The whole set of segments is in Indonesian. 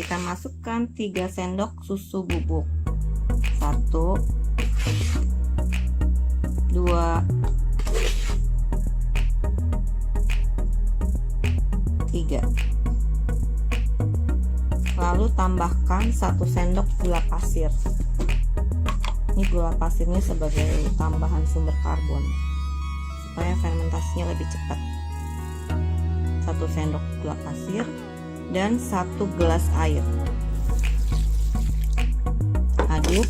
kita masukkan 3 sendok susu bubuk. 1, 2, 3. Lalu tambahkan 1 sendok gula pasir. Ini gula pasirnya sebagai tambahan sumber karbon supaya fermentasinya lebih cepat. 1 sendok gula pasir dan 1 gelas air. Aduk,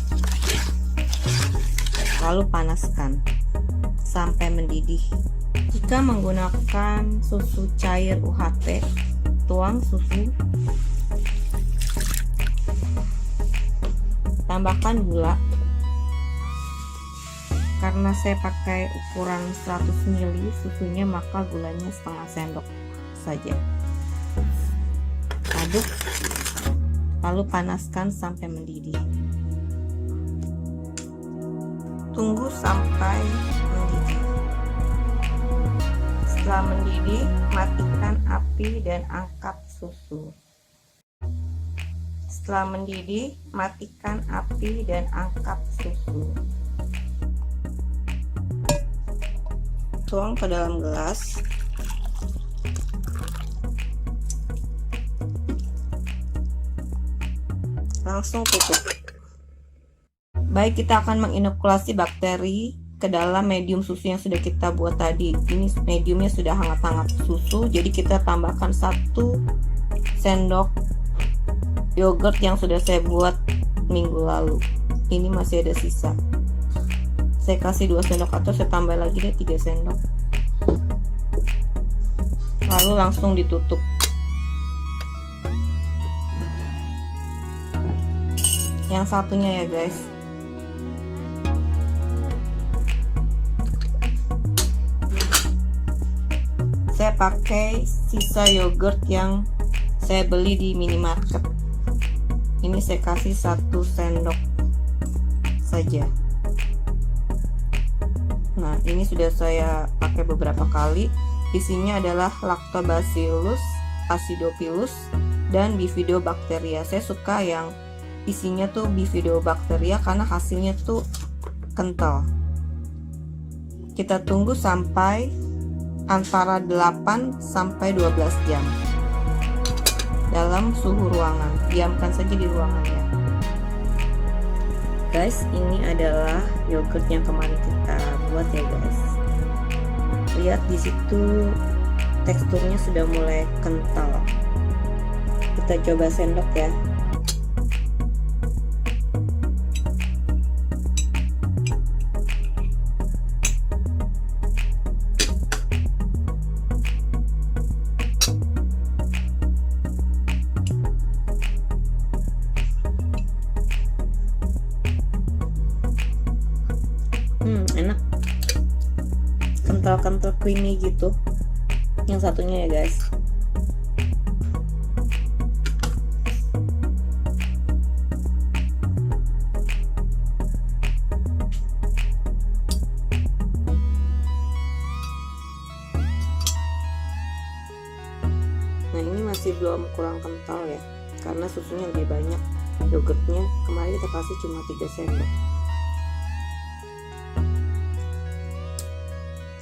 lalu panaskan sampai mendidih. Jika menggunakan susu cair UHT, tuang susu, tambahkan gula. Karena saya pakai ukuran 100 ml susunya, maka gulanya setengah sendok saja. Aduk, lalu panaskan sampai mendidih. Tunggu sampai mendidih. Setelah mendidih, matikan api dan angkat susu. Setelah mendidih, matikan api dan angkat susu. Tuang ke dalam gelas. Langsung tutup. Baik, kita akan menginokulasi bakteri ke dalam medium susu yang sudah kita buat tadi. Ini mediumnya sudah hangat-hangat susu, jadi kita tambahkan 1 sendok yogurt yang sudah saya buat minggu lalu. Ini masih ada sisa. Saya kasih 2 sendok atau saya tambah lagi deh 3 sendok. Lalu langsung ditutup. Yang satunya ya guys. Saya pakai sisa yogurt yang saya beli di minimarket. Ini saya kasih 1 sendok saja. Nah, ini sudah saya pakai beberapa kali. Isinya adalah Lactobacillus acidophilus dan Bifidobacteria. Saya suka yang isinya tuh Bifidobacteria karena hasilnya tuh kental. Kita tunggu sampai antara 8 sampai 12 jam dalam suhu ruangan. Diamkan saja di ruangan ya. Guys, ini adalah yogurt yang kemarin kita buat ya guys. Lihat di situ teksturnya sudah mulai kental. Kita coba sendok ya. Enak, kental-kental creamy gitu. Yang satunya ya guys. Nah, ini masih belum kurang kental ya, karena susunya lebih banyak. Yogurtnya kemarin kita kasih cuma 3 sendok.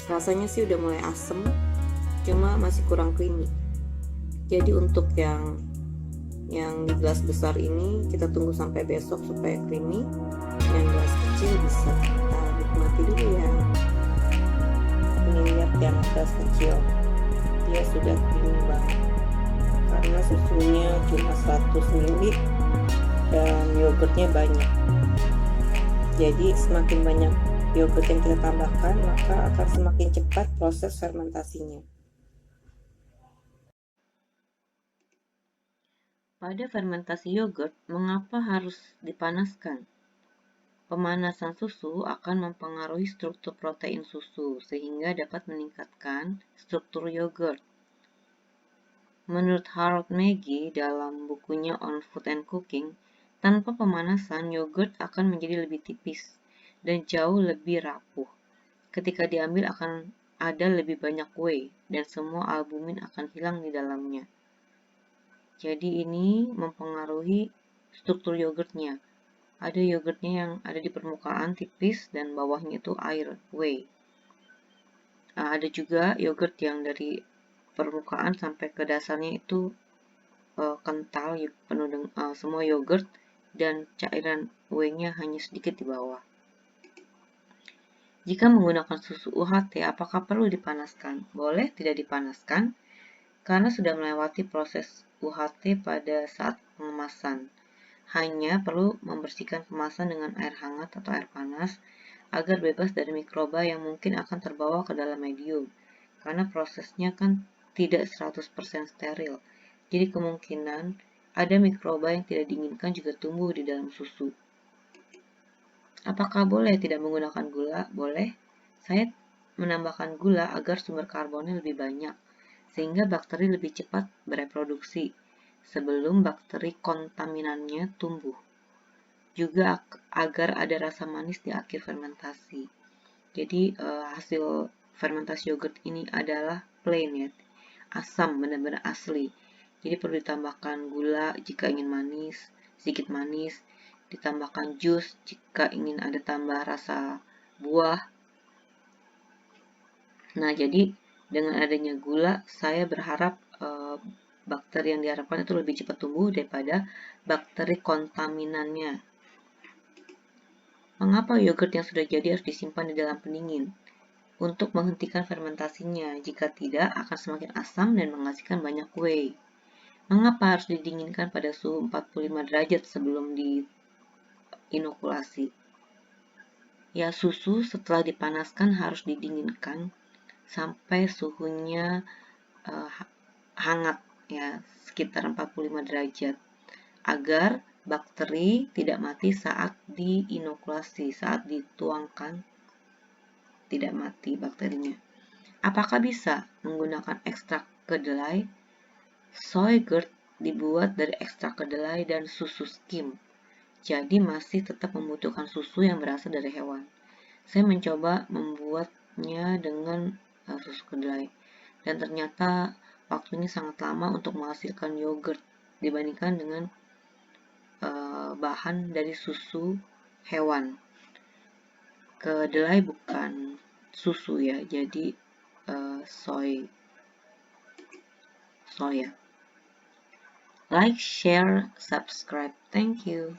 Rasanya sih udah mulai asem, cuma masih kurang creamy. Jadi untuk yang di gelas besar ini kita tunggu sampai besok supaya creamy. Yang gelas kecil bisa kita nikmati dulu ya. Ini lihat yang gelas kecil, dia sudah creamy banget karena susunya cuma 100 ml dan yogurtnya banyak. Jadi semakin banyak yogurt yang kita tambahkan, maka akan semakin cepat proses fermentasinya. Pada fermentasi yogurt, mengapa harus dipanaskan? Pemanasan susu akan mempengaruhi struktur protein susu, sehingga dapat meningkatkan struktur yogurt. Menurut Harold Maggie dalam bukunya On Food and Cooking, tanpa pemanasan yogurt akan menjadi lebih tipis dan jauh lebih rapuh. Ketika diambil akan ada lebih banyak whey dan semua albumin akan hilang di dalamnya. Jadi ini mempengaruhi struktur yogurtnya. Ada yogurtnya yang ada di permukaan tipis dan bawahnya itu air, whey. Nah, ada juga yogurt yang dari permukaan sampai ke dasarnya itu kental, penuh dengan semua yogurt dan cairan whey-nya hanya sedikit di bawah. Jika menggunakan susu UHT, apakah perlu dipanaskan? Boleh tidak dipanaskan, karena sudah melewati proses UHT pada saat pengemasan. Hanya perlu membersihkan kemasan dengan air hangat atau air panas agar bebas dari mikroba yang mungkin akan terbawa ke dalam medium. Karena prosesnya kan tidak 100% steril. Jadi kemungkinan ada mikroba yang tidak diinginkan juga tumbuh di dalam susu. Apakah boleh tidak menggunakan gula? Boleh. Saya menambahkan gula agar sumber karbonnya lebih banyak, sehingga bakteri lebih cepat bereproduksi sebelum bakteri kontaminannya tumbuh. Juga agar ada rasa manis di akhir fermentasi. Jadi hasil fermentasi yogurt ini adalah plain ya, asam, benar-benar asli. Jadi perlu ditambahkan gula jika ingin manis, sedikit manis, ditambahkan jus jika ingin ada tambah rasa buah. Nah, jadi dengan adanya gula, saya berharap bakteri yang diharapkan itu lebih cepat tumbuh daripada bakteri kontaminannya. Mengapa yogurt yang sudah jadi harus disimpan di dalam pendingin? Untuk menghentikan fermentasinya, jika tidak akan semakin asam dan menghasilkan banyak whey. Mengapa harus didinginkan pada suhu 45 derajat sebelum diinokulasi? Ya, susu setelah dipanaskan harus didinginkan sampai suhunya hangat ya, sekitar 45 derajat agar bakteri tidak mati saat diinokulasi, saat dituangkan tidak mati bakterinya. Apakah bisa menggunakan ekstrak kedelai? Soygurt dibuat dari ekstrak kedelai dan susu skim, jadi masih tetap membutuhkan susu yang berasal dari hewan. Saya mencoba membuatnya dengan susu kedelai, dan ternyata waktunya sangat lama untuk menghasilkan yogurt dibandingkan dengan bahan dari susu hewan. Kedelai bukan susu ya, jadi soya. Like, share, subscribe. Thank you.